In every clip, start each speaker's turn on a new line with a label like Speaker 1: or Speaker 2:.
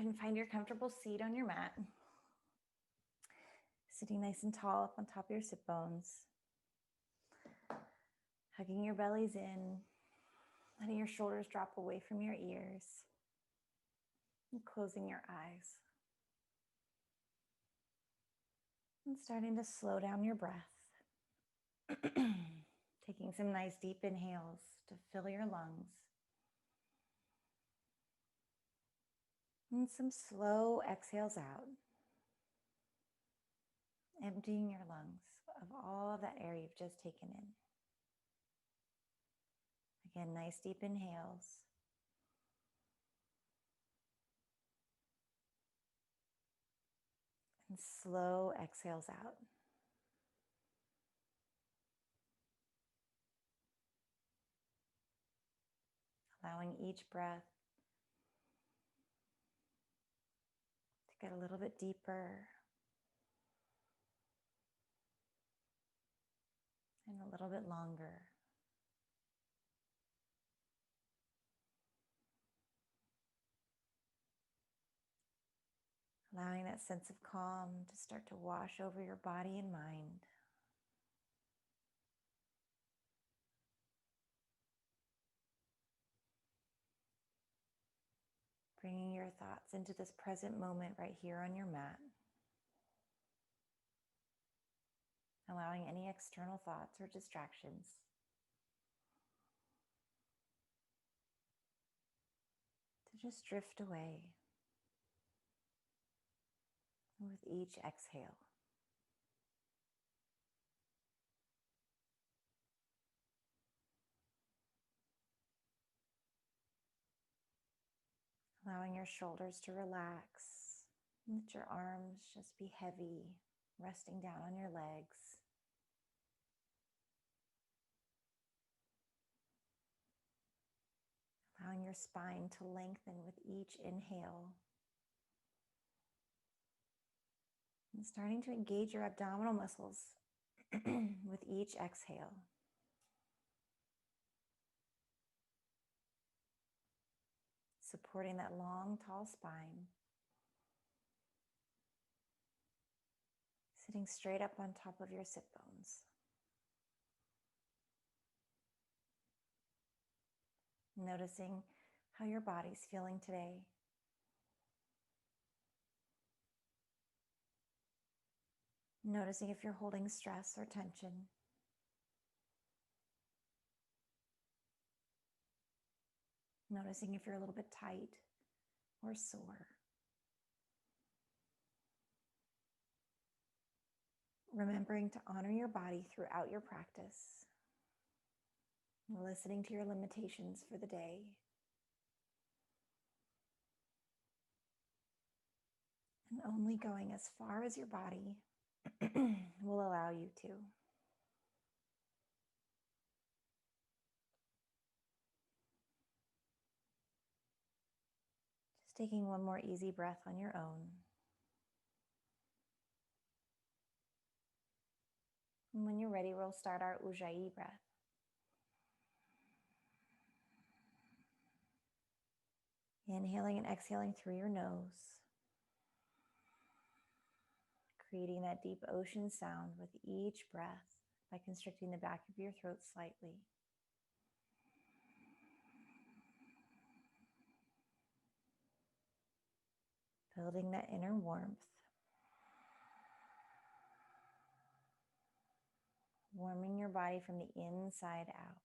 Speaker 1: ahead and find your comfortable seat on your mat. Sitting nice and tall up on top of your sit bones. Hugging your bellies in, letting your shoulders drop away from your ears, and closing your eyes. And starting to slow down your breath. Taking some nice deep inhales to fill your lungs. And some slow exhales out. Emptying your lungs of all of that air you've just taken in. Again, nice deep inhales. And slow exhales out. Allowing each breath to get a little bit deeper and a little bit longer. Allowing that sense of calm to start to wash over your body and mind. Bringing your thoughts into this present moment right here on your mat. Allowing any external thoughts or distractions to just drift away with each exhale. Allowing your shoulders to relax. Let your arms just be heavy, resting down on your legs. Allowing your spine to lengthen with each inhale. And starting to engage your abdominal muscles with each exhale. Supporting that long, tall spine. Sitting straight up on top of your sit bones. Noticing how your body's feeling today. Noticing if you're holding stress or tension. Noticing if you're a little bit tight or sore. Remembering to honor your body throughout your practice. Listening to your limitations for the day. And only going as far as your body will allow you to. Just taking one more easy breath on your own. And when you're ready, we'll start our Ujjayi breath. Inhaling and exhaling through your nose. Creating that deep ocean sound with each breath by constricting the back of your throat slightly. Building that inner warmth. Warming your body from the inside out.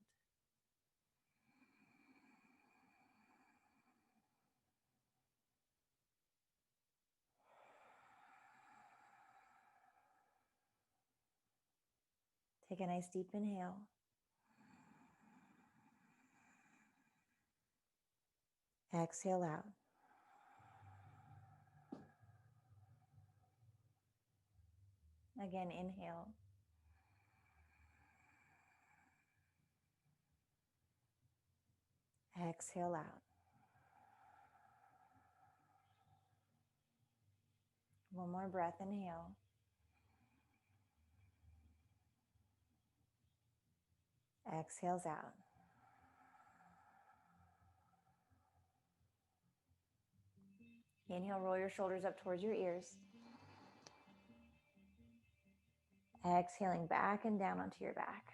Speaker 1: Take a nice deep inhale. Exhale out. Again, inhale. Exhale out. One more breath, inhale. Exhales out. Inhale, roll your shoulders up towards your ears. Exhaling back and down onto your back.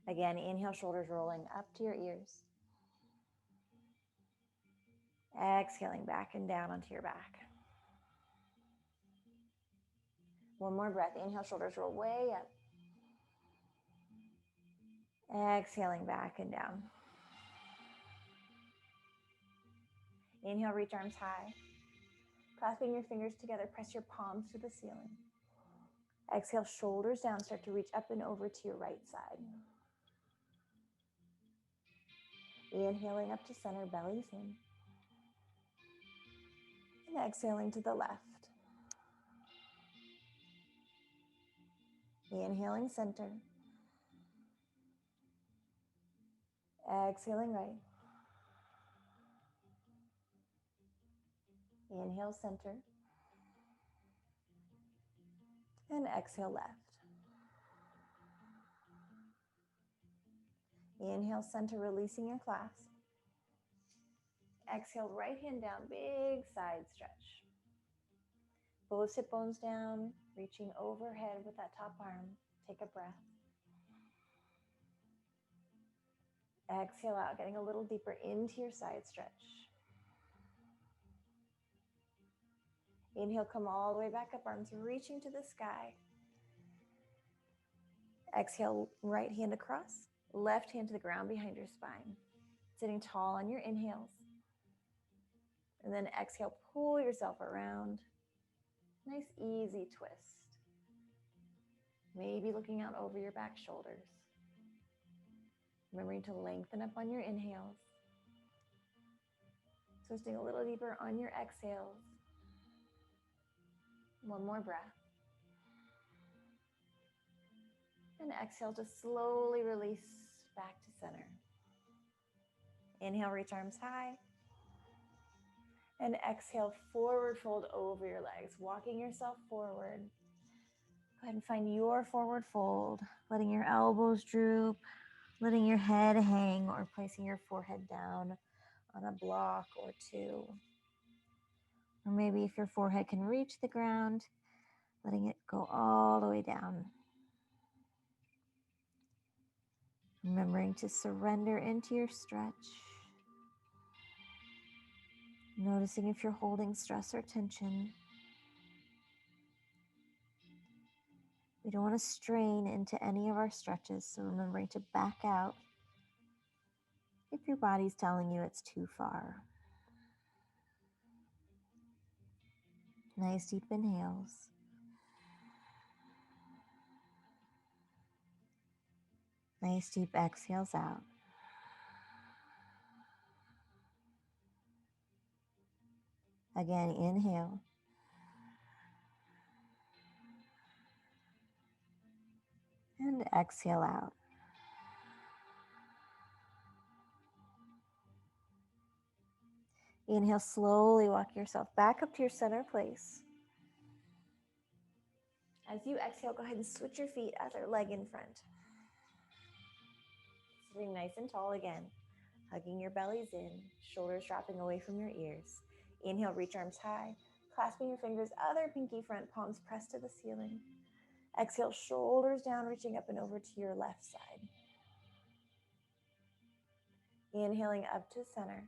Speaker 1: Again, inhale, shoulders rolling up to your ears. Exhaling back and down onto your back. One more breath. Inhale, shoulders roll way up. Exhaling back and down. Inhale, reach arms high. Clasping your fingers together, press your palms to the ceiling. Exhale, shoulders down, start to reach up and over to your right side. Inhaling up to center, bellies in. And exhaling to the left. Inhaling center. Exhaling right. Inhale center. And exhale left. Inhale center, releasing your clasp. Exhale, right hand down, big side stretch. Both hip bones down, reaching overhead with that top arm. Take a breath. Exhale out, getting a little deeper into your side stretch. Inhale, come all the way back up, arms reaching to the sky. Exhale, right hand across, left hand to the ground behind your spine. Sitting tall on your inhales. And then exhale, pull yourself around. Nice, easy twist. Maybe looking out over your back shoulders. Remembering to lengthen up on your inhales. Twisting a little deeper on your exhales. One more breath. And exhale to slowly release back to center. Inhale, reach arms high. And exhale, forward fold over your legs, walking yourself forward. Go ahead and find your forward fold, letting your elbows droop, letting your head hang, or placing your forehead down on a block or two. Or maybe if your forehead can reach the ground, letting it go all the way down. Remembering to surrender into your stretch. Noticing if you're holding stress or tension. We don't want to strain into any of our stretches, so remembering to back out if your body's telling you it's too far. Nice deep inhales. Nice deep exhales out. Again, inhale. And exhale out. Inhale, slowly walk yourself back up to your center place. As you exhale, go ahead and switch your feet, other leg in front. Sitting nice and tall again. Hugging your bellies in, shoulders dropping away from your ears. Inhale, reach arms high. Clasping your fingers, other pinky front, palms pressed to the ceiling. Exhale, shoulders down, reaching up and over to your left side. Inhaling up to center.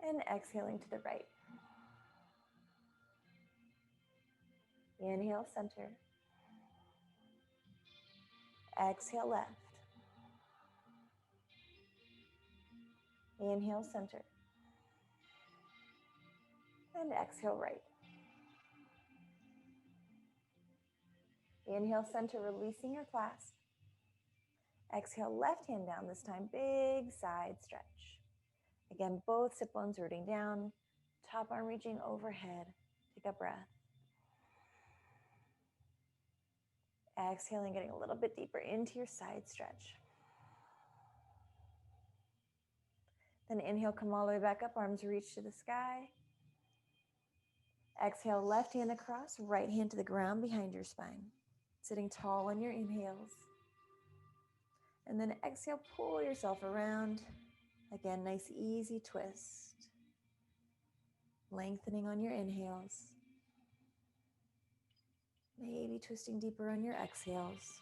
Speaker 1: And exhaling to the right. Inhale, center. Exhale, left. Inhale, center. And exhale, right. Inhale, center, releasing your clasp. Exhale, left hand down, this time big side stretch. Again, both sit bones rooting down, top arm reaching overhead. Take a breath. Exhaling, getting a little bit deeper into your side stretch. Then inhale, come all the way back up, arms reach to the sky. Exhale, left hand across, right hand to the ground behind your spine. Sitting tall on your inhales. And then exhale, pull yourself around. Again, nice easy twist. Lengthening on your inhales. Maybe twisting deeper on your exhales.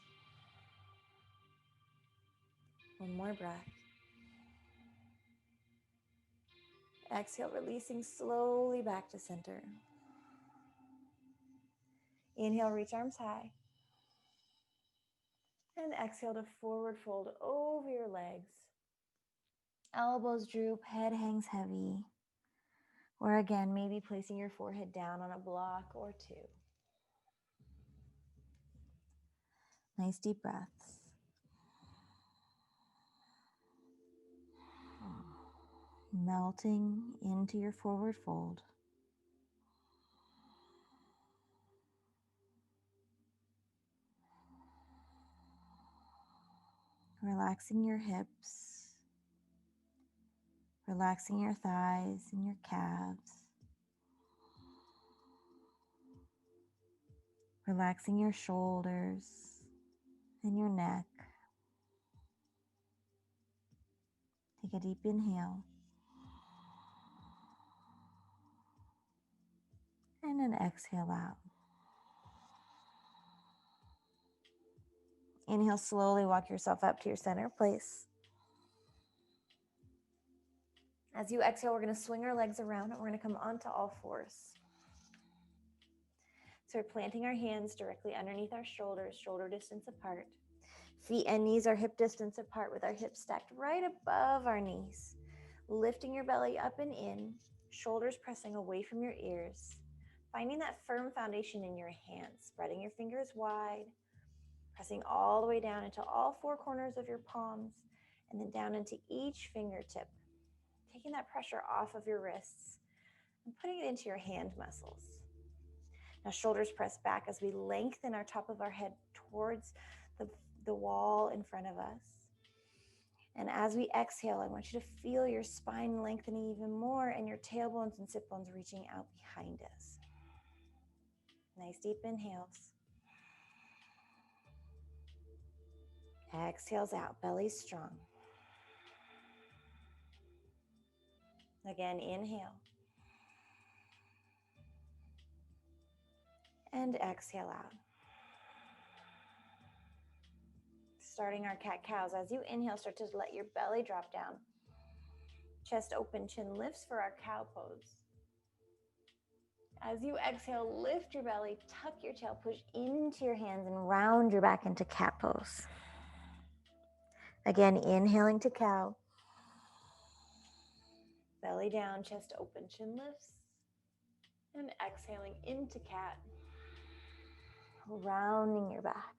Speaker 1: One more breath. Exhale, releasing slowly back to center. Inhale, reach arms high. And exhale to forward fold over your legs. Elbows droop, head hangs heavy. Or again, maybe placing your forehead down on a block or two. Nice deep breaths. Melting into your forward fold. Relaxing your hips. Relaxing your thighs and your calves. Relaxing your shoulders and your neck. Take a deep inhale. And an exhale out. Inhale, slowly walk yourself up to your center place. As you exhale, we're going to swing our legs around and we're going to come onto all fours. So we're planting our hands directly underneath our shoulders, shoulder distance apart. Feet and knees are hip distance apart with our hips stacked right above our knees. Lifting your belly up and in, shoulders pressing away from your ears. Finding that firm foundation in your hands, spreading your fingers wide, pressing all the way down into all four corners of your palms, and then down into each fingertip. Taking that pressure off of your wrists and putting it into your hand muscles. Now shoulders press back as we lengthen our top of our head towards the wall in front of us. And as we exhale, I want you to feel your spine lengthening even more and your tailbones and sit bones reaching out behind us. Nice deep inhales. Exhales out, belly strong. Again, inhale. And exhale out. Starting our cat-cows. As you inhale, start to let your belly drop down. Chest open, chin lifts for our cow pose. As you exhale, lift your belly, tuck your tail, push into your hands, and round your back into cat pose. Again, inhaling to cow. Belly down, chest open, chin lifts. And exhaling into cat. Rounding your back.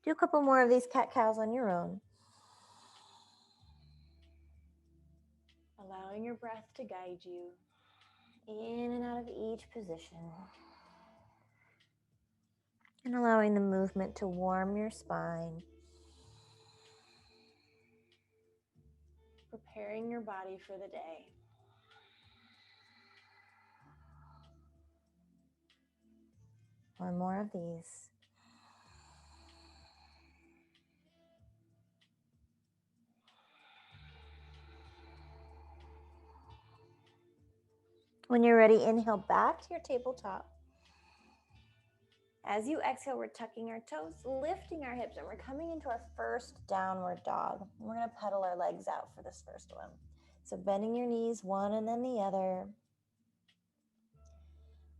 Speaker 1: Do a couple more of these cat-cows on your own. Allowing your breath to guide you in and out of each position. And allowing the movement to warm your spine. Preparing your body for the day. One more of these. When you're ready, inhale back to your tabletop. As you exhale, we're tucking our toes, lifting our hips, and we're coming into our first downward dog. We're going to pedal our legs out for this first one. So bending your knees, one and then the other.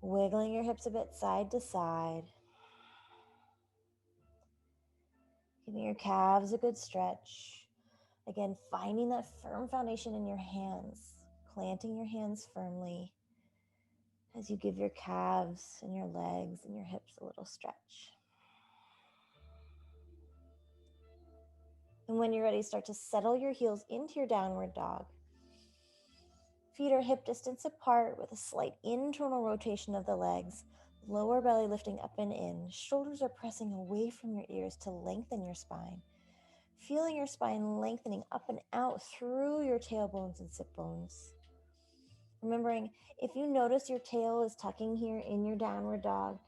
Speaker 1: Wiggling your hips a bit side to side. Giving your calves a good stretch. Again, finding that firm foundation in your hands. Planting your hands firmly as you give your calves and your legs and your hips a little stretch. And when you're ready, start to settle your heels into your downward dog. Feet are hip distance apart with a slight internal rotation of the legs. Lower belly lifting up and in. Shoulders are pressing away from your ears to lengthen your spine. Feeling your spine lengthening up and out through your tailbones and sit bones. Remembering, if you notice your tail is tucking here in your downward dog,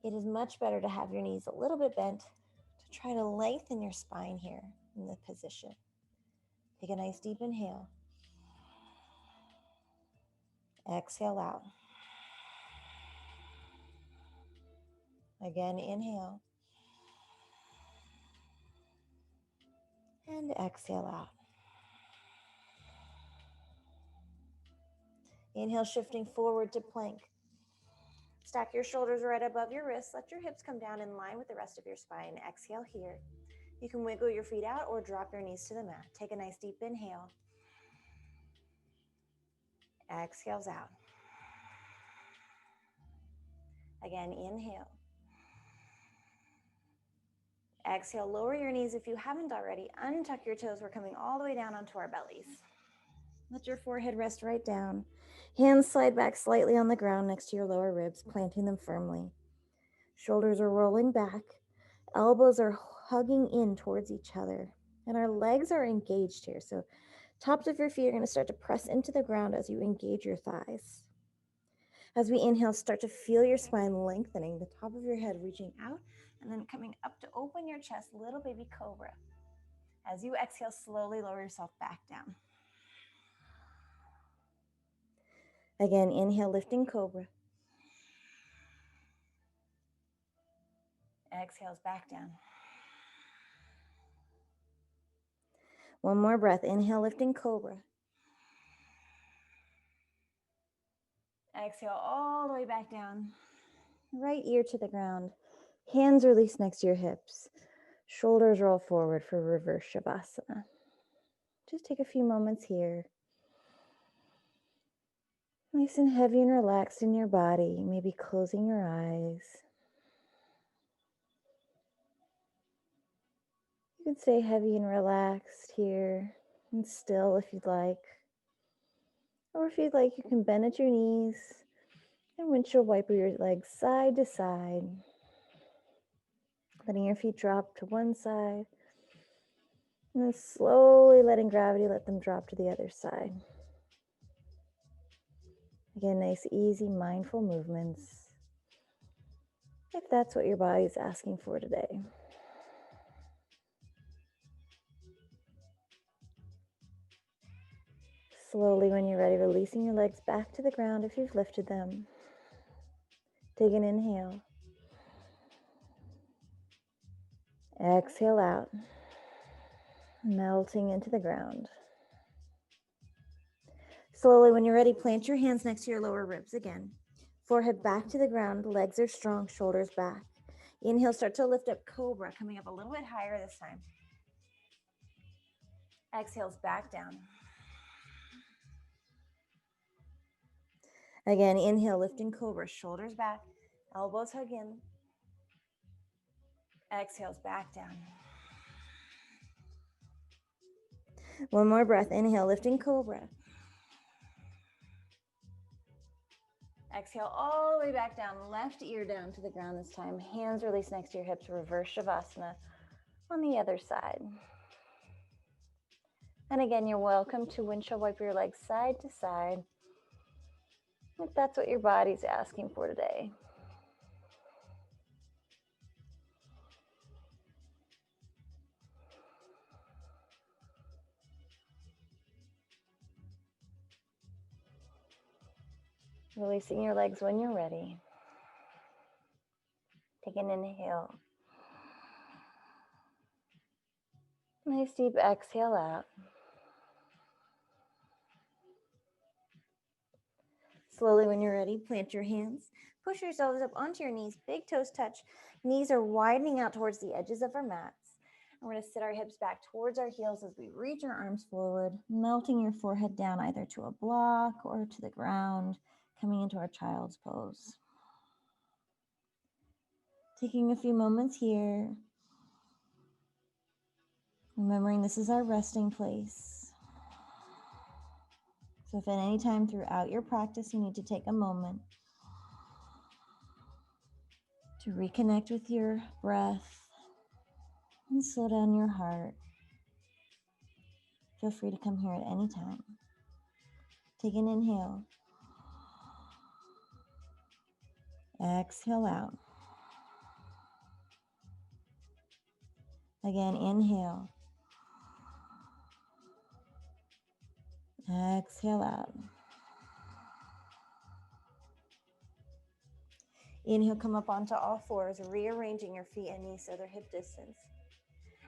Speaker 1: it is much better to have your knees a little bit bent to try to lengthen your spine here in the position. Take a nice deep inhale. Exhale out. Again, inhale. And exhale out. Inhale, shifting forward to plank. Stack your shoulders right above your wrists. Let your hips come down in line with the rest of your spine. Exhale here. You can wiggle your feet out or drop your knees to the mat. Take a nice deep inhale. Exhales out. Again, inhale. Exhale, lower your knees if you haven't already. Untuck your toes. We're coming all the way down onto our bellies. Let your forehead rest right down. Hands slide back slightly on the ground next to your lower ribs, planting them firmly. Shoulders are rolling back. Elbows are hugging in towards each other. And our legs are engaged here. So tops of your feet are going to start to press into the ground as you engage your thighs. As we inhale, start to feel your spine lengthening, the top of your head reaching out, and then coming up to open your chest, little baby cobra. As you exhale, slowly lower yourself back down. Again, inhale, lifting cobra. Exhales back down. One more breath. Inhale, lifting cobra. Exhale all the way back down. Right ear to the ground. Hands release next to your hips. Shoulders roll forward for reverse shavasana. Just take a few moments here. Nice and heavy and relaxed in your body. Maybe closing your eyes. You can stay heavy and relaxed here and still if you'd like. Or if you'd like, you can bend at your knees and windshield wiper your legs side to side. Letting your feet drop to one side. And then slowly letting gravity let them drop to the other side. Again, nice, easy, mindful movements. If that's what your body's asking for today. Slowly, when you're ready, releasing your legs back to the ground if you've lifted them. Take an inhale. Exhale out. Melting into the ground. Slowly, when you're ready, plant your hands next to your lower ribs again. Forehead back to the ground, legs are strong, shoulders back. Inhale, start to lift up cobra, coming up a little bit higher this time. Exhales back down. Again, inhale, lifting cobra, shoulders back, elbows hug in. Exhales back down. One more breath, inhale, lifting cobra. Exhale all the way back down, left ear down to the ground this time. Hands release next to your hips, reverse shavasana on the other side. And again, you're welcome to windshield wipe your legs side to side if that's what your body's asking for today. Releasing your legs when you're ready. Take an inhale. Nice deep exhale out. Slowly, when you're ready, plant your hands. Push yourselves up onto your knees. Big toes touch. Knees are widening out towards the edges of our mats. And we're going to sit our hips back towards our heels as we reach our arms forward, melting your forehead down either to a block or to the ground, coming into our child's pose. Taking a few moments here. Remembering this is our resting place. So if at any time throughout your practice you need to take a moment to reconnect with your breath and slow down your heart, feel free to come here at any time. Take an inhale. Exhale out. Again, inhale. Exhale out. Inhale, come up onto all fours, rearranging your feet and knees so they're hip distance.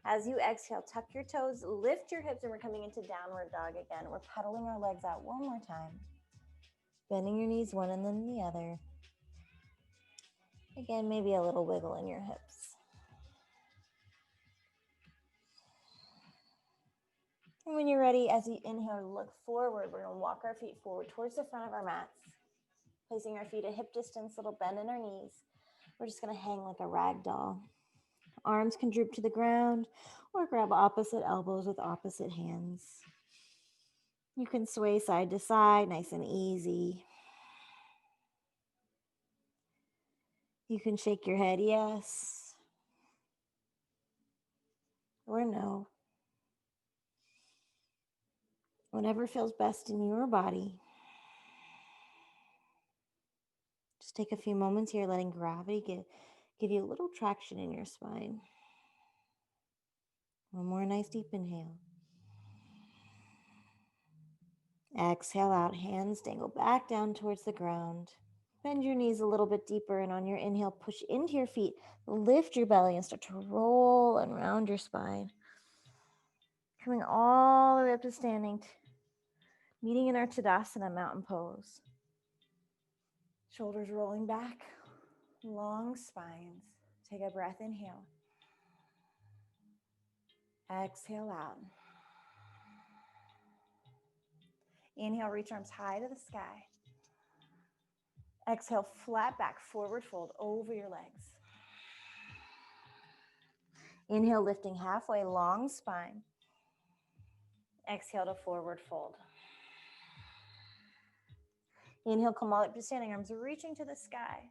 Speaker 1: As you exhale, tuck your toes, lift your hips, and we're coming into downward dog again. We're pedaling our legs out one more time. Bending your knees one and then the other. Again, maybe a little wiggle in your hips. And when you're ready, as you inhale, look forward. We're going to walk our feet forward towards the front of our mats, placing our feet at hip distance, little bend in our knees. We're just going to hang like a rag doll. Arms can droop to the ground or grab opposite elbows with opposite hands. You can sway side to side, nice and easy. You can shake your head yes or no. Whatever feels best in your body. Just take a few moments here, letting gravity give you a little traction in your spine. One more nice deep inhale. Exhale out, hands dangle back down towards the ground. Bend your knees a little bit deeper, and on your inhale, push into your feet. Lift your belly and start to roll and round your spine. Coming all the way up to standing, meeting in our Tadasana mountain pose. Shoulders rolling back, long spines. Take a breath, inhale. Exhale out. Inhale, reach arms high to the sky. Exhale, flat back, forward fold over your legs. Inhale, lifting halfway, long spine. Exhale to forward fold. Inhale, come all up to standing, arms reaching to the sky.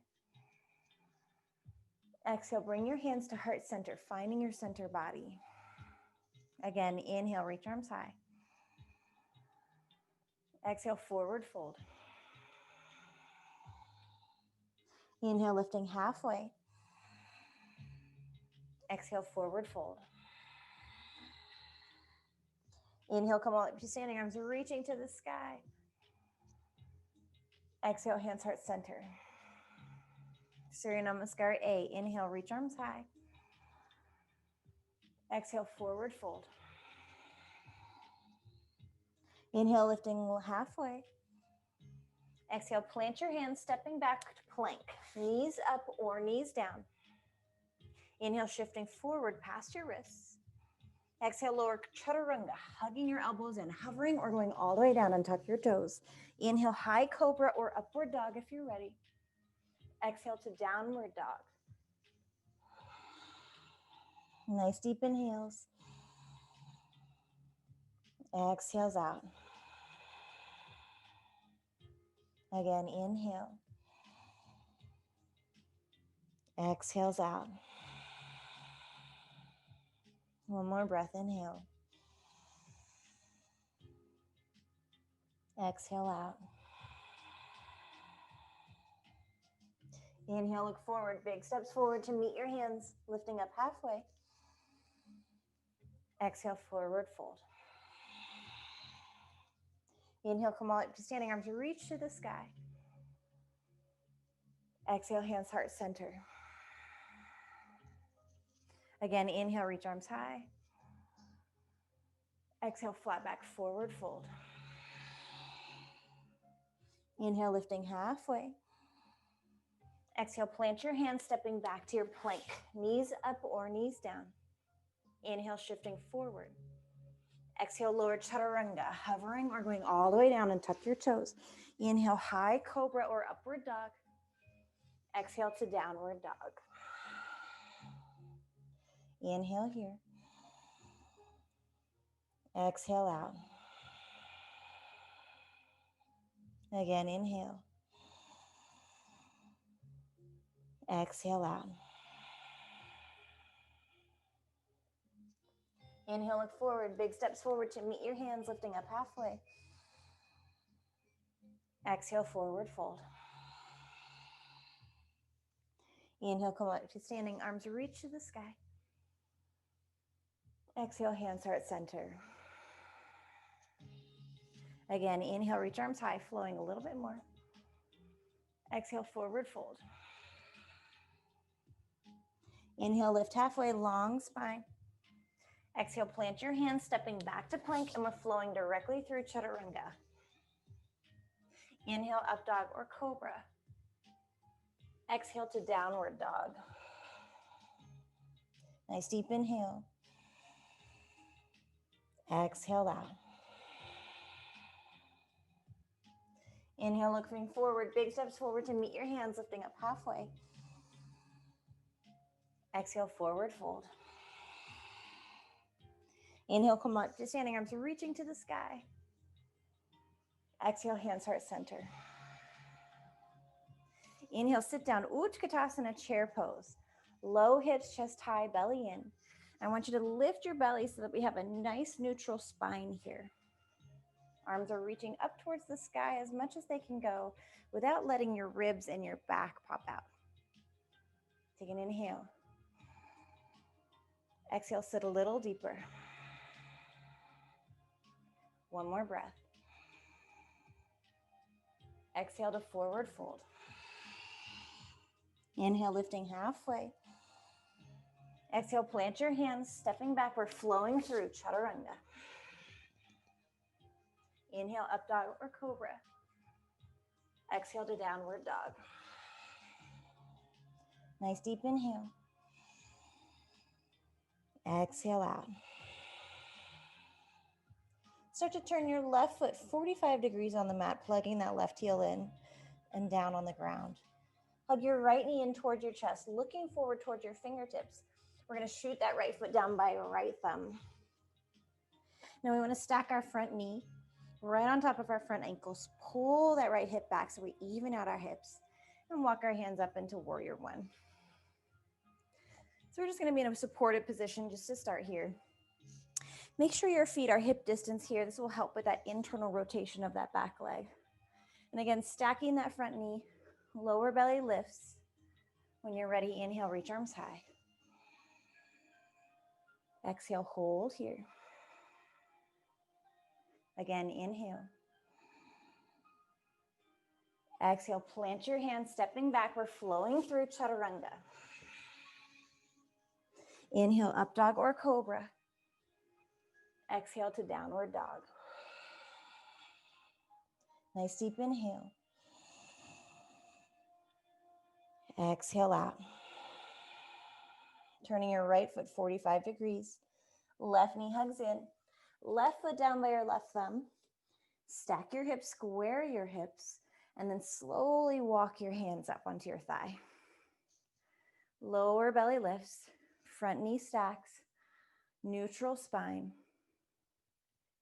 Speaker 1: Exhale, bring your hands to heart center, finding your center body. Again, inhale, reach arms high. Exhale, forward fold. Inhale, lifting halfway. Exhale, forward fold. Inhale, come all up to standing, arms reaching to the sky. Exhale, hands heart center. Surya Namaskar A. Inhale, reach arms high. Exhale, forward fold. Inhale, lifting halfway. Exhale, plant your hands, stepping back to plank. Knees up or knees down. Inhale, shifting forward past your wrists. Exhale, lower chaturanga, hugging your elbows in, hovering or going all the way down and tuck your toes. Inhale, high cobra or upward dog if you're ready. Exhale to downward dog. Nice deep inhales. Exhales out. Again, inhale. Exhales out. One more breath, inhale. Exhale out. Inhale, look forward, big steps forward to meet your hands, lifting up halfway. Exhale, forward fold. Inhale, come all up to standing, arms reach to the sky. Exhale, hands heart center. Again, inhale, reach arms high. Exhale, flat back, forward fold. Inhale, lifting halfway. Exhale, plant your hands, stepping back to your plank. Knees up or knees down. Inhale, shifting forward. Exhale, lower chaturanga, hovering or going all the way down and tuck your toes. Inhale, high cobra or upward dog. Exhale to downward dog. Inhale here. Exhale out. Again, inhale. Exhale out. Inhale, look forward, big steps forward to meet your hands, lifting up halfway. Exhale, forward fold. Inhale, come up to standing, arms reach to the sky. Exhale, hands heart center. Again, inhale, reach arms high, flowing a little bit more. Exhale, forward fold. Inhale, lift halfway, long spine. Exhale, plant your hands, stepping back to plank, and we're flowing directly through chaturanga. Inhale, up dog or cobra. Exhale to downward dog. Nice deep inhale. Exhale out. Inhale, looking forward, big steps forward to meet your hands, lifting up halfway. Exhale, forward fold. Inhale, come up to standing arms, reaching to the sky. Exhale, hands heart center. Inhale, sit down, Utkatasana, chair pose. Low hips, chest high, belly in. I want you to lift your belly so that we have a nice neutral spine here. Arms are reaching up towards the sky as much as they can go without letting your ribs and your back pop out. Take an inhale. Exhale, sit a little deeper. One more breath. Exhale to forward fold. Inhale, lifting halfway. Exhale, plant your hands, stepping back. We're flowing through chaturanga. Inhale, up dog or cobra. Exhale to downward dog. Nice deep inhale. Exhale out. Start to turn your left foot 45 degrees on the mat, plugging that left heel in and down on the ground. Hug your right knee in towards your chest, looking forward towards your fingertips. We're going to shoot that right foot down by your right thumb. Now we want to stack our front knee right on top of our front ankles. Pull that right hip back so we even out our hips and walk our hands up into warrior one. So we're just going to be in a supported position just to start here. Make sure your feet are hip distance here. This will help with that internal rotation of that back leg. And again, stacking that front knee, lower belly lifts. When you're ready, inhale, reach arms high. Exhale, hold here. Again, inhale. Exhale, plant your hands, stepping back. We're flowing through chaturanga. Inhale, up dog or cobra. Exhale to downward dog. Nice deep inhale. Exhale out. Turning your right foot 45 degrees. Left knee hugs in. Left foot down by your left thumb. Stack your hips, square your hips, and then slowly walk your hands up onto your thigh. Lower belly lifts, front knee stacks, neutral spine.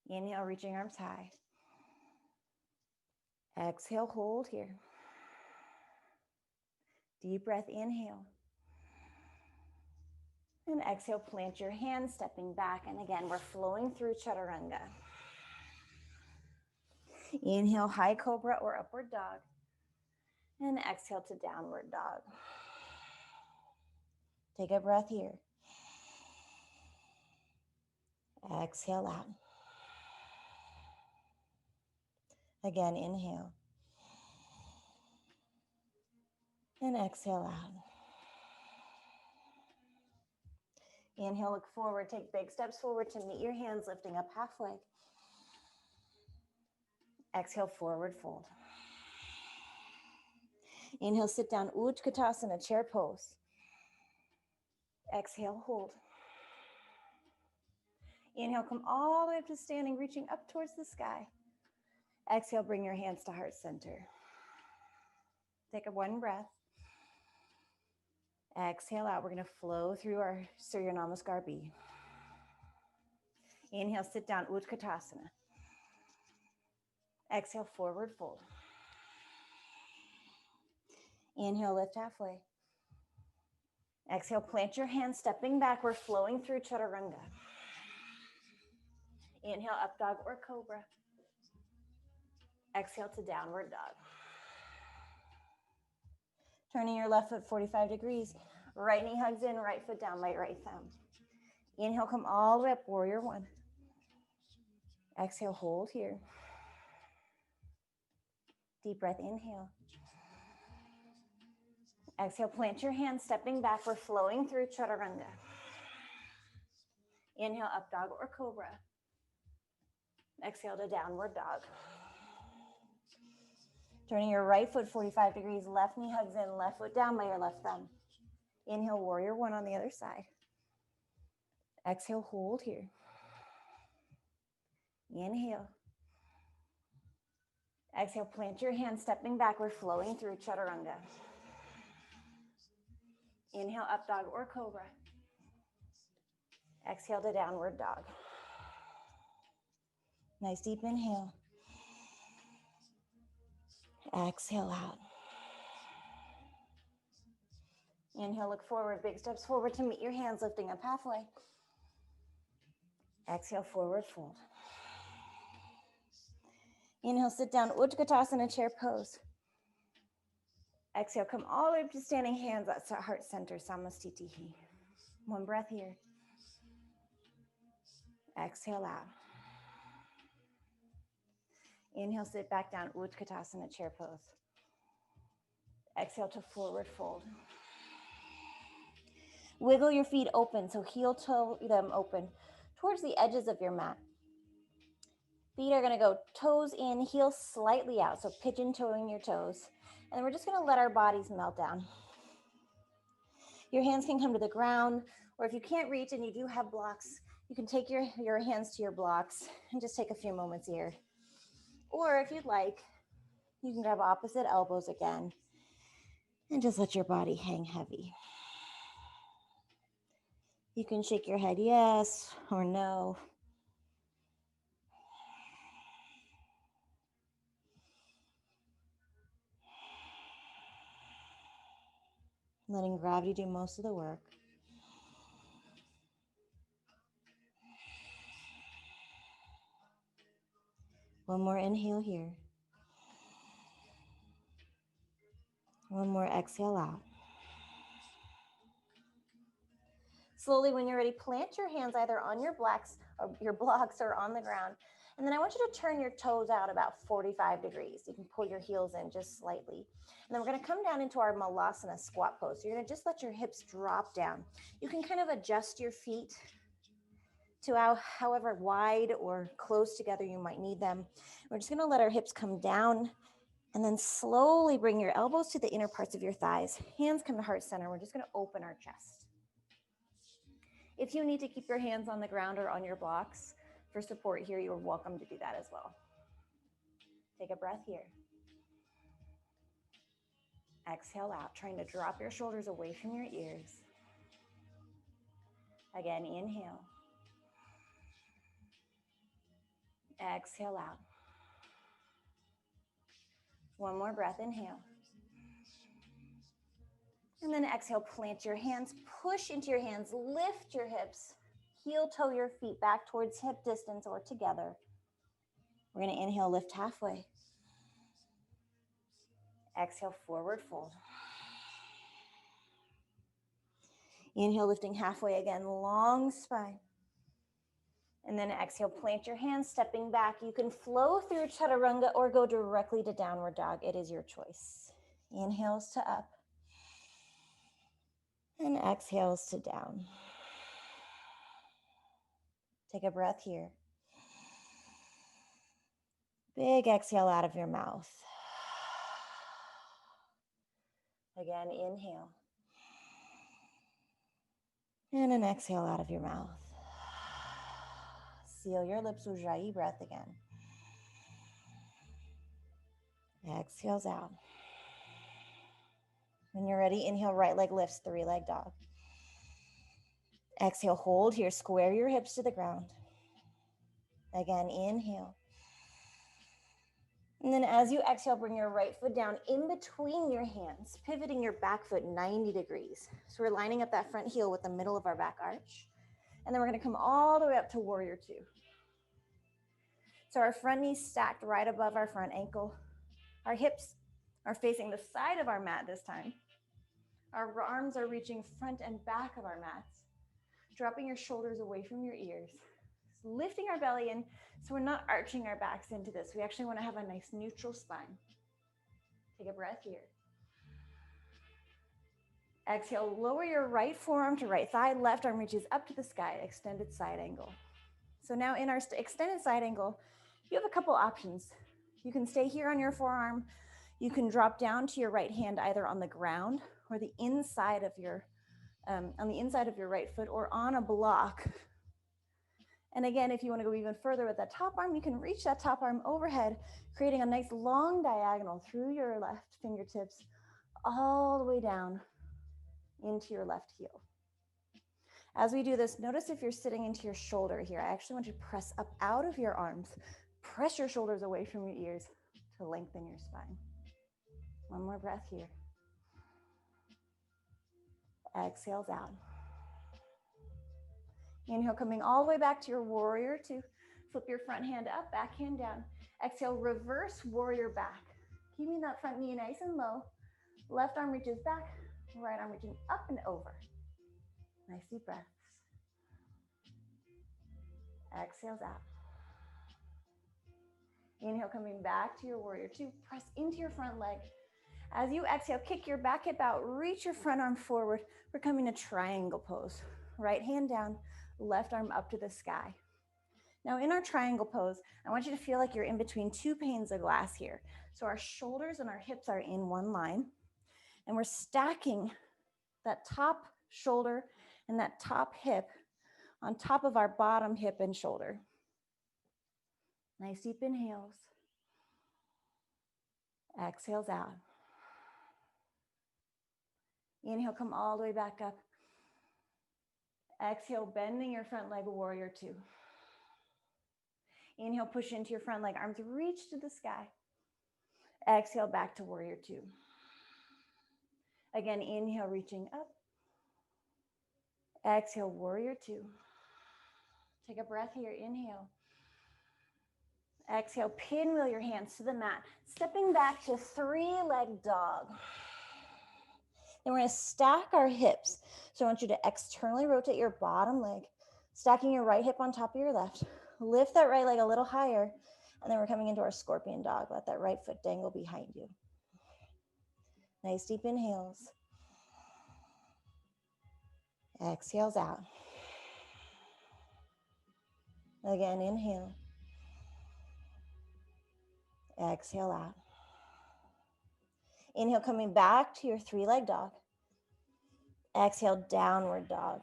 Speaker 1: Inhale, reaching arms high. Exhale, hold here. Deep breath, inhale. And exhale, plant your hands, stepping back. And again, we're flowing through chaturanga. Inhale, high cobra or upward dog. And exhale to downward dog. Take a breath here. Exhale out. Again, inhale. And exhale out. Inhale, look forward. Take big steps forward to meet your hands, lifting up halfway. Exhale, forward fold. Inhale, sit down, Utkatasana, chair pose. Exhale, hold. Inhale, come all the way up to standing, reaching up towards the sky. Exhale, bring your hands to heart center. Take a one breath. Exhale out. We're going to flow through our Surya Namaskar B. Inhale, sit down, Utkatasana. Exhale, forward fold. Inhale, lift halfway. Exhale, plant your hands, stepping back. We're flowing through chaturanga. Inhale, up dog or cobra. Exhale to downward dog. Turning your left foot 45 degrees. Right knee hugs in, right foot down by right thumb. Inhale, come all the way up, warrior one. Exhale, hold here. Deep breath, inhale. Exhale, plant your hands, stepping back. We're flowing through chaturanga. Inhale, up dog or cobra. Exhale to downward dog. Turning your right foot 45 degrees, left knee hugs in, left foot down by your left thumb. Inhale, warrior one on the other side. Exhale, hold here. Inhale. Exhale, plant your hands, stepping back. We're flowing through chaturanga. Inhale, up dog or cobra. Exhale to downward dog. Nice deep inhale. Exhale out. Inhale, look forward, big steps forward to meet your hands, lifting up halfway. Exhale, forward fold. Inhale, sit down, Utkatasana, chair pose. Exhale, come all the way up to standing hands. That's our heart center, Samastitihi. One breath here. Exhale out. Inhale, sit back down, Utkatasana, chair pose. Exhale to forward fold. Wiggle your feet open, so heel toe them open towards the edges of your mat. Feet are gonna go toes in, heels slightly out, so pigeon toeing your toes. And then we're just gonna let our bodies melt down. Your hands can come to the ground, or if you can't reach and you do have blocks, you can take your hands to your blocks and just take a few moments here. Or if you'd like, you can grab opposite elbows again and just let your body hang heavy. You can shake your head yes or no. Letting gravity do most of the work. One more inhale here. One more exhale out. Slowly, when you're ready, plant your hands either on your blocks or on the ground. And then I want you to turn your toes out about 45 degrees. You can pull your heels in just slightly. And then we're gonna come down into our malasana squat pose. So you're gonna just let your hips drop down. You can kind of adjust your feet to however wide or close together you might need them. We're just gonna let our hips come down and then slowly bring your elbows to the inner parts of your thighs. Hands come to heart center. We're just gonna open our chest. If you need to keep your hands on the ground or on your blocks for support here, you're welcome to do that as well. Take a breath here. Exhale out, trying to drop your shoulders away from your ears. Again, inhale. Exhale out. One more breath, inhale. And then exhale, plant your hands, push into your hands, lift your hips, heel toe your feet back towards hip distance or together. We're gonna inhale, lift halfway. Exhale, forward fold. Inhale, lifting halfway again, long spine. And then exhale, plant your hands, stepping back. You can flow through chaturanga or go directly to downward dog. It is your choice. Inhales to up. And exhales to down. Take a breath here. Big exhale out of your mouth. Again, inhale. And an exhale out of your mouth. Seal your lips, Ujjayi breath again. Exhales out. When you're ready, inhale, right leg lifts, three-leg dog. Exhale, hold here, square your hips to the ground. Again, inhale. And then as you exhale, bring your right foot down in between your hands, pivoting your back foot 90 degrees. So we're lining up that front heel with the middle of our back arch. And then we're gonna come all the way up to warrior two. So our front knee's stacked right above our front ankle. Our hips are facing the side of our mat this time. Our arms are reaching front and back of our mats, dropping your shoulders away from your ears, lifting our belly in so we're not arching our backs into this. We actually want to have a nice neutral spine. Take a breath here. Exhale, lower your right forearm to right thigh, left arm reaches up to the sky, extended side angle. So now in our extended side angle, you have a couple options. You can stay here on your forearm. You can drop down to your right hand either on the ground or the inside of your, on the inside of your right foot or on a block. And again, if you want to go even further with that top arm, you can reach that top arm overhead, creating a nice long diagonal through your left fingertips all the way down into your left heel. As we do this, notice if you're sitting into your shoulder here. I actually want you to press up out of your arms. Press your shoulders away from your ears to lengthen your spine. One more breath here. Exhales out. Inhale, coming all the way back to your warrior two. Flip your front hand up, back hand down. Exhale, reverse warrior back. Keeping that front knee nice and low. Left arm reaches back, right arm reaching up and over. Nice deep breaths. Exhales out. Inhale, coming back to your warrior two. Press into your front leg. As you exhale, kick your back hip out, reach your front arm forward. We're coming to triangle pose. Right hand down, left arm up to the sky. Now in our triangle pose, I want you to feel like you're in between two panes of glass here. So our shoulders and our hips are in one line, and we're stacking that top shoulder and that top hip on top of our bottom hip and shoulder. Nice deep inhales. Exhales out. Inhale, come all the way back up. Exhale, bending your front leg, warrior two. Inhale, push into your front leg, arms reach to the sky. Exhale, back to warrior two. Again, inhale, reaching up. Exhale, warrior two. Take a breath here, inhale. Exhale, pinwheel your hands to the mat. Stepping back to three-leg dog. Then we're gonna stack our hips. So I want you to externally rotate your bottom leg, stacking your right hip on top of your left. Lift that right leg a little higher, and then we're coming into our scorpion dog. Let that right foot dangle behind you. Nice deep inhales. Exhales out. Again, inhale. Exhale out. Inhale, coming back to your three-leg dog. Exhale, downward dog.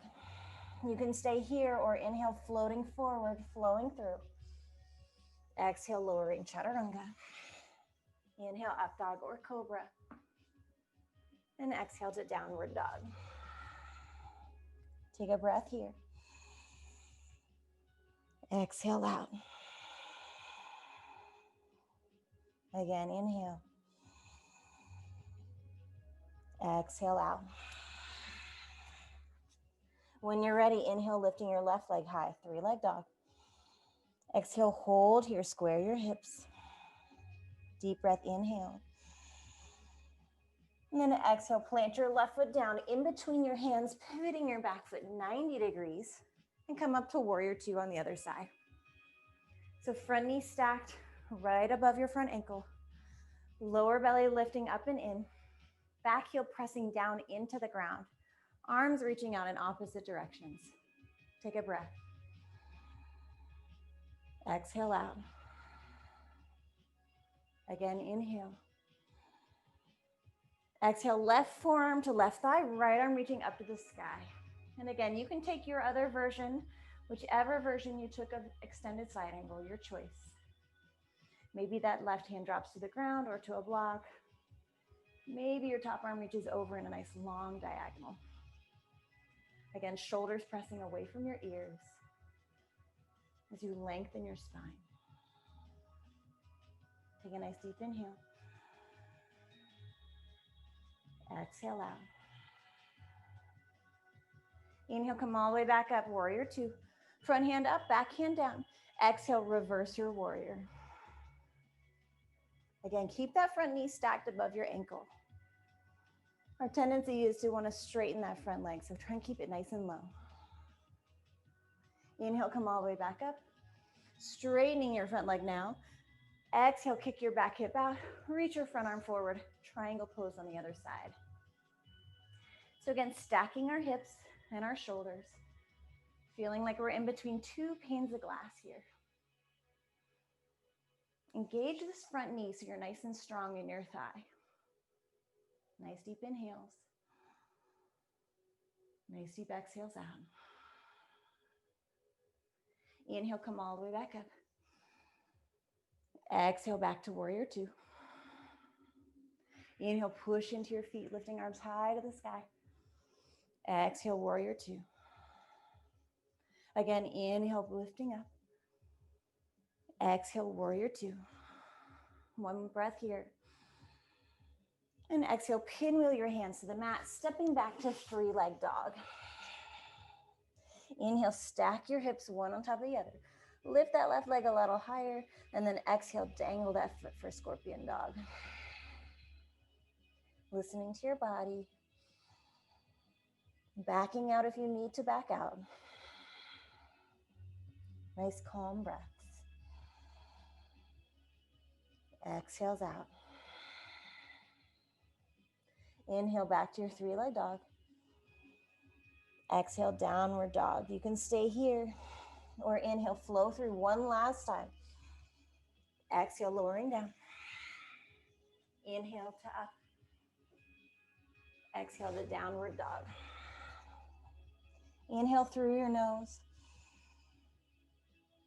Speaker 1: You can stay here or inhale, floating forward, flowing through. Exhale, lowering chaturanga. Inhale, up dog or cobra. And exhale to downward dog. Take a breath here. Exhale out. Again, inhale. Exhale out. When you're ready, inhale, lifting your left leg high, three-leg dog. Exhale, hold here, square your hips. Deep breath, inhale. And then exhale, plant your left foot down in between your hands, pivoting your back foot 90 degrees, and come up to warrior two on the other side. So front knee stacked right above your front ankle. Lower belly lifting up and in. Back heel pressing down into the ground. Arms reaching out in opposite directions. Take a breath. Exhale out. Again, inhale. Exhale, left forearm to left thigh, right arm reaching up to the sky. And again, you can take your other version, whichever version you took of extended side angle, your choice. Maybe that left hand drops to the ground or to a block. Maybe your top arm reaches over in a nice long diagonal. Again, shoulders pressing away from your ears as you lengthen your spine. Take a nice deep inhale. Exhale out. Inhale, come all the way back up, warrior two. Front hand up, back hand down. Exhale, reverse your warrior. Again, keep that front knee stacked above your ankle. Our tendency is to want to straighten that front leg, so try and keep it nice and low. Inhale, come all the way back up. Straightening your front leg now. Exhale, kick your back hip out, reach your front arm forward, triangle pose on the other side. So again, stacking our hips and our shoulders, feeling like we're in between two panes of glass here. Engage this front knee so you're nice and strong in your thigh. Nice deep inhales. Nice deep exhales out. Inhale, come all the way back up. Exhale, back to warrior two. Inhale, push into your feet, lifting arms high to the sky. Exhale, warrior two. Again, inhale, lifting up. Exhale, warrior two. One breath here. And exhale, pinwheel your hands to the mat, stepping back to three-leg dog. Inhale, stack your hips one on top of the other. Lift that left leg a little higher, and then exhale, dangle that foot for scorpion dog. Listening to your body. Backing out if you need to back out. Nice calm breaths. Exhales out. Inhale back to your three-leg dog. Exhale, downward dog. You can stay here or inhale, flow through one last time. Exhale, lowering down. Inhale to up. Exhale to downward dog. Inhale through your nose.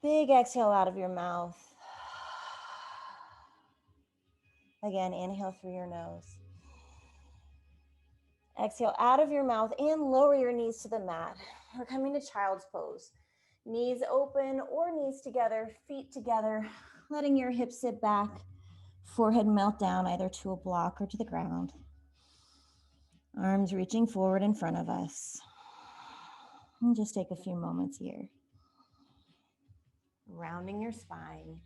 Speaker 1: Big exhale out of your mouth. Again, inhale through your nose. Exhale out of your mouth and lower your knees to the mat. We're coming to child's pose. Knees open or knees together, feet together, letting your hips sit back, forehead melt down either to a block or to the ground. Arms reaching forward in front of us. And just take a few moments here. Rounding your spine.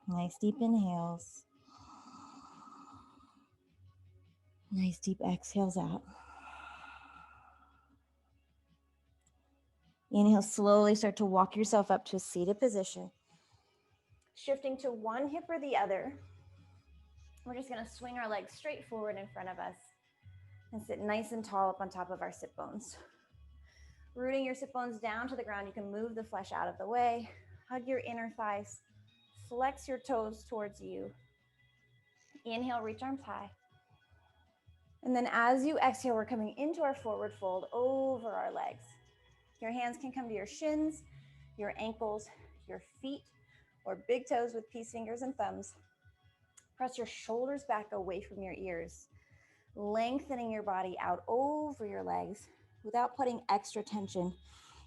Speaker 1: Nice deep inhales. Nice deep exhales out. Inhale, slowly start to walk yourself up to a seated position. Shifting to one hip or the other. We're just gonna swing our legs straight forward in front of us and sit nice and tall up on top of our sit bones. Rooting your sit bones down to the ground, you can move the flesh out of the way. Hug your inner thighs. Flex your toes towards you. Inhale, reach arms high. And then as you exhale, we're coming into our forward fold over our legs. Your hands can come to your shins, your ankles, your feet, or big toes with peace fingers and thumbs. Press your shoulders back away from your ears, lengthening your body out over your legs without putting extra tension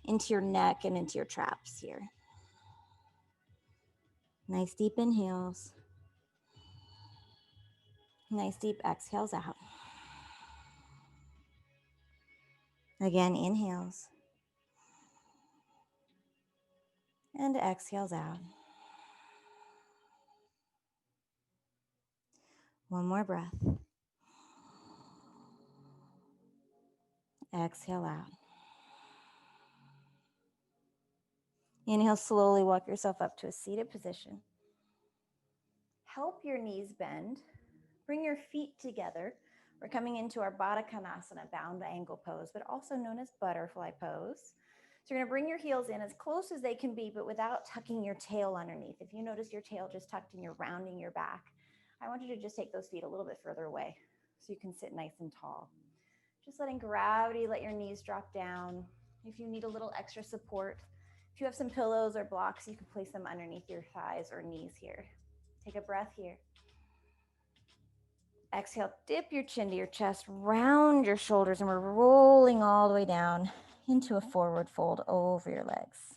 Speaker 1: into your neck and into your traps here. Nice deep inhales. Nice deep exhales out. Again, inhales. And exhales out. One more breath. Exhale out. Inhale, slowly walk yourself up to a seated position. Help your knees bend. Bring your feet together. We're coming into our Baddha Konasana, bound angle pose, but also known as butterfly pose. So you're gonna bring your heels in as close as they can be, but without tucking your tail underneath. If you notice your tail just tucked and you're rounding your back, I want you to just take those feet a little bit further away so you can sit nice and tall. Just letting gravity let your knees drop down. If you need a little extra support, if you have some pillows or blocks, you can place them underneath your thighs or knees here. Take a breath here. Exhale, dip your chin to your chest, round your shoulders, and we're rolling all the way down into a forward fold over your legs.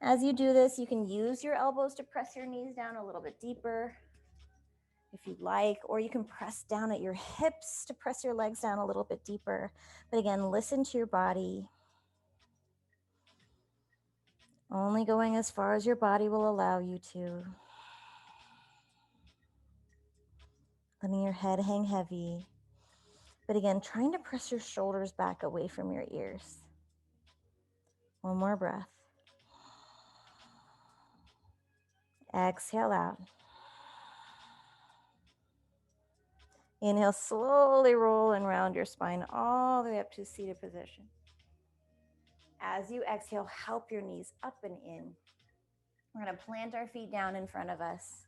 Speaker 1: As you do this, you can use your elbows to press your knees down a little bit deeper if you'd like, or you can press down at your hips to press your legs down a little bit deeper. But again, listen to your body. Only going as far as your body will allow you to. Letting your head hang heavy. But again, trying to press your shoulders back away from your ears. One more breath. Exhale out. Inhale, slowly roll and round your spine all the way up to seated position. As you exhale, help your knees up and in. We're going to plant our feet down in front of us.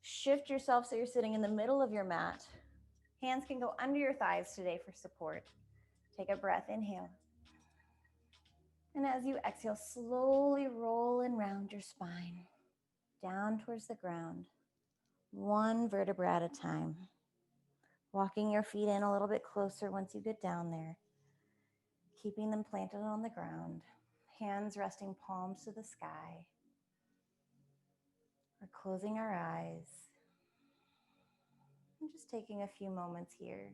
Speaker 1: Shift yourself so you're sitting in the middle of your mat. Hands can go under your thighs today for support. Take a breath, inhale. And as you exhale, slowly roll and round your spine down towards the ground, one vertebra at a time. Walking your feet in a little bit closer once you get down there, keeping them planted on the ground, hands resting palms to the sky. We're closing our eyes and just taking a few moments here.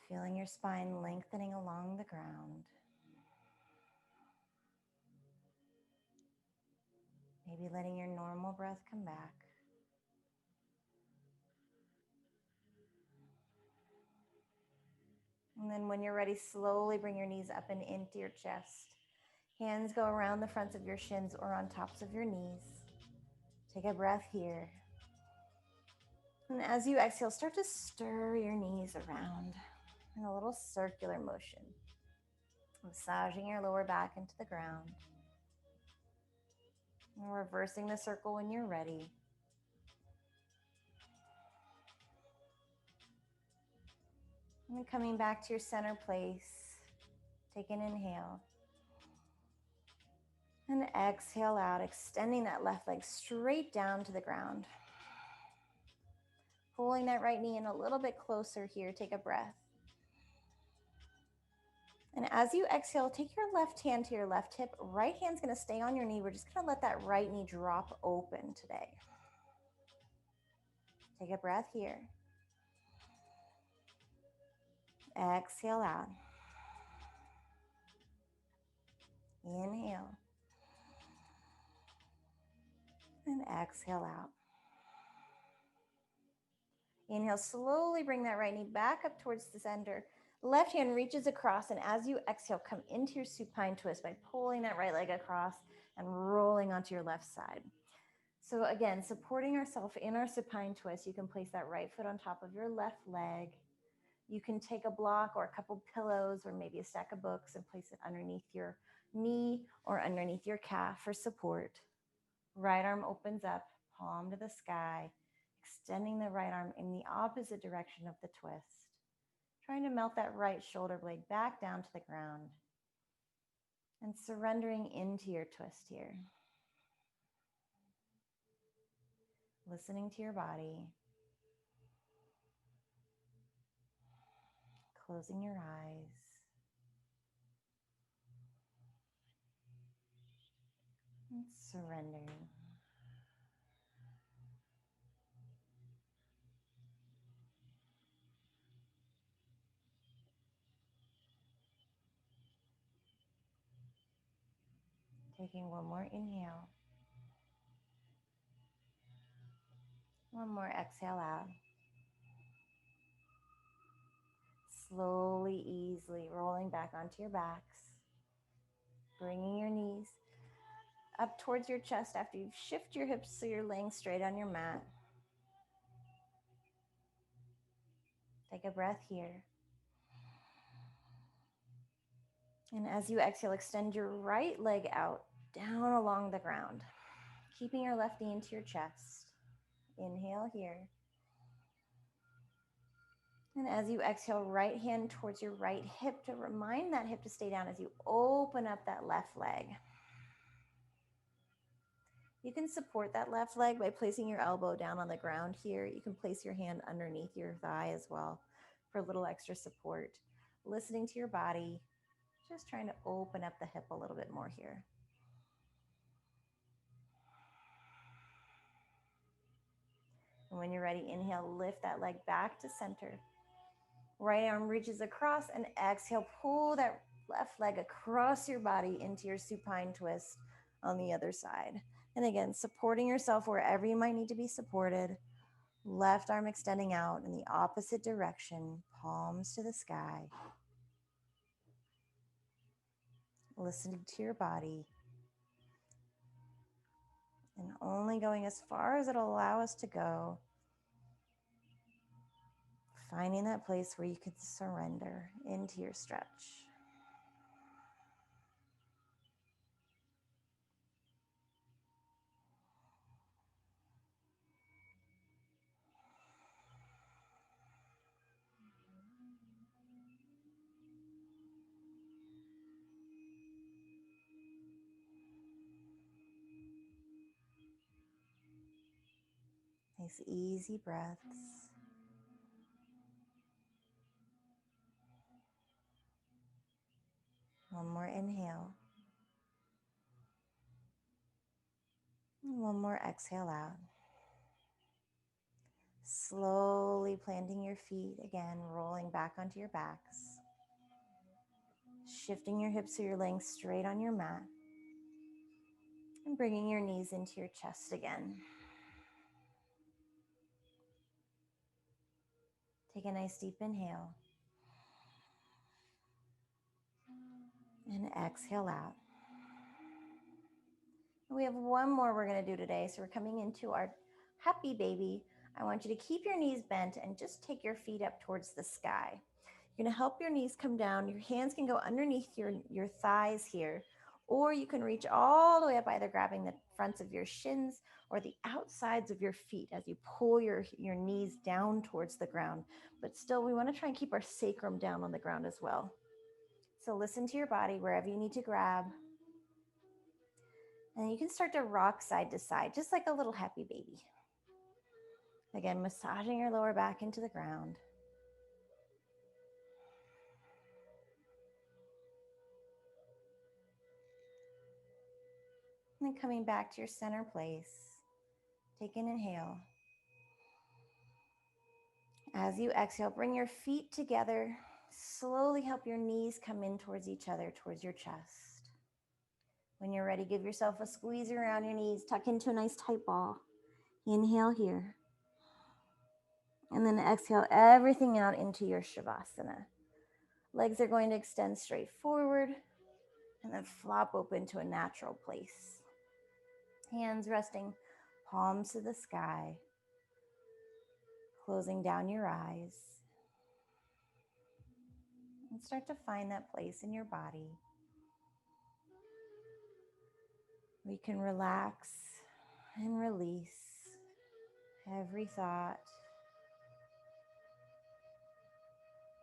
Speaker 1: Feeling your spine lengthening along the ground. Maybe letting your normal breath come back. And then when you're ready, slowly bring your knees up and into your chest. Hands go around the fronts of your shins or on tops of your knees. Take a breath here. And as you exhale, start to stir your knees around in a little circular motion, massaging your lower back into the ground. And reversing the circle when you're ready. And then coming back to your center place, take an inhale. And exhale out, extending that left leg straight down to the ground. Pulling that right knee in a little bit closer here, take a breath. And as you exhale, take your left hand to your left hip. Right hand's gonna stay on your knee. We're just gonna let that right knee drop open today. Take a breath here. Exhale out. Inhale. And exhale out. Inhale, slowly bring that right knee back up towards the center. Left hand reaches across, and as you exhale, come into your supine twist by pulling that right leg across and rolling onto your left side. So again, supporting ourselves in our supine twist, you can place that right foot on top of your left leg. You can take a block or a couple pillows or maybe a stack of books and place it underneath your knee or underneath your calf for support. Right arm opens up, palm to the sky, extending the right arm in the opposite direction of the twist. Trying to melt that right shoulder blade back down to the ground and surrendering into your twist here. Listening to your body. Closing your eyes. And surrendering. Taking one more inhale. One more exhale out. Slowly, easily rolling back onto your backs. Bringing your knees up towards your chest after you shift your hips so you're laying straight on your mat. Take a breath here. And as you exhale, extend your right leg out, down along the ground, keeping your left knee into your chest. Inhale here. And as you exhale, right hand towards your right hip to remind that hip to stay down as you open up that left leg. You can support that left leg by placing your elbow down on the ground here. You can place your hand underneath your thigh as well for a little extra support. Listening to your body, just trying to open up the hip a little bit more here. And when you're ready, inhale, lift that leg back to center. Right arm reaches across and exhale, pull that left leg across your body into your supine twist on the other side. And again, supporting yourself wherever you might need to be supported. Left arm extending out in the opposite direction, palms to the sky. listening to your body, and only going as far as it'll allow us to go, finding that place where you can surrender into your stretch. Nice easy breaths. One more inhale. And one more exhale out. Slowly planting your feet again, rolling back onto your backs. Shifting your hips so you're laying straight on your mat. And bringing your knees into your chest again. Take a nice deep inhale. And exhale out. We have one more we're going to do today. So we're coming into our happy baby. I want you to keep your knees bent and just take your feet up towards the sky. You're going to help your knees come down. Your hands can go underneath your thighs here, or you can reach all the way up, either grabbing the fronts of your shins or the outsides of your feet as you pull your knees down towards the ground. But still, we want to try and keep our sacrum down on the ground as well. So listen to your body wherever you need to grab. And you can start to rock side to side, just like a little happy baby. Again, massaging your lower back into the ground. And then coming back to your center place. Take an inhale. As you exhale, bring your feet together. Slowly help your knees come in towards each other, towards your chest. When you're ready, give yourself a squeeze around your knees. Tuck into a nice tight ball. Inhale here. And then exhale everything out into your Shavasana. Legs are going to extend straight forward and then flop open to a natural place. Hands resting, palms to the sky. Closing down your eyes. And start to find that place in your body where you can relax and release every thought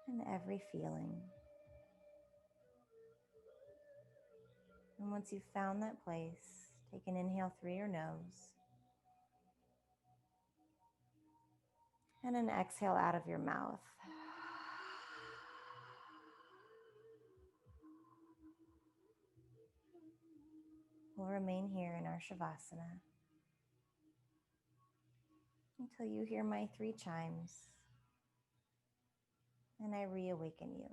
Speaker 1: and every feeling. And once you've found that place, take an inhale through your nose and an exhale out of your mouth. We'll remain here in our Shavasana until you hear my 3 chimes and I reawaken you.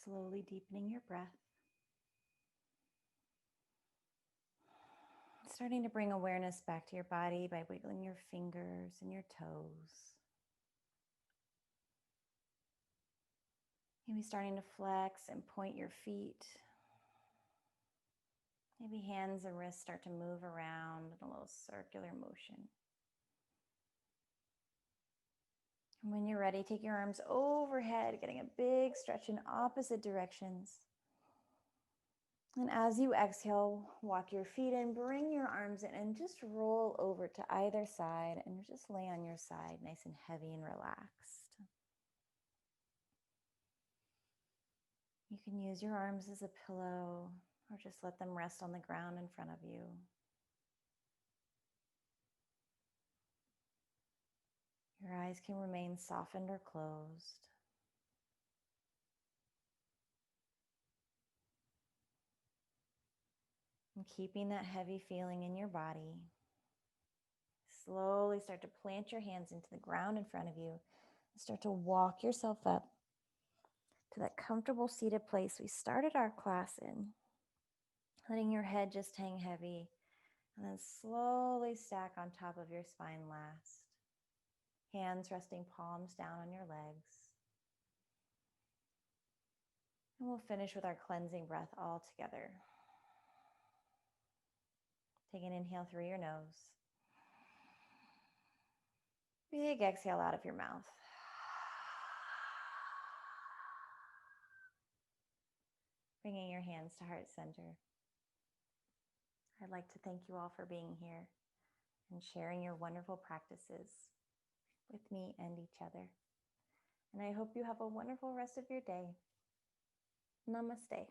Speaker 1: Slowly deepening your breath. Starting to bring awareness back to your body by wiggling your fingers and your toes. Maybe starting to flex and point your feet. Maybe hands and wrists start to move around in a little circular motion. And when you're ready, take your arms overhead, getting a big stretch in opposite directions. And as you exhale, walk your feet in, bring your arms in, and just roll over to either side and just lay on your side, nice and heavy and relaxed. You can use your arms as a pillow or just let them rest on the ground in front of you. Your eyes can remain softened or closed. And keeping that heavy feeling in your body, slowly start to plant your hands into the ground in front of you and start to walk yourself up to that comfortable seated place we started our class in. Letting your head just hang heavy and then slowly stack on top of your spine last. Hands resting palms down on your legs. And we'll finish with our cleansing breath all together. Take an inhale through your nose. Big exhale out of your mouth. Bringing your hands to heart center. I'd like to thank you all for being here and sharing your wonderful practices with me and each other. And I hope you have a wonderful rest of your day. Namaste.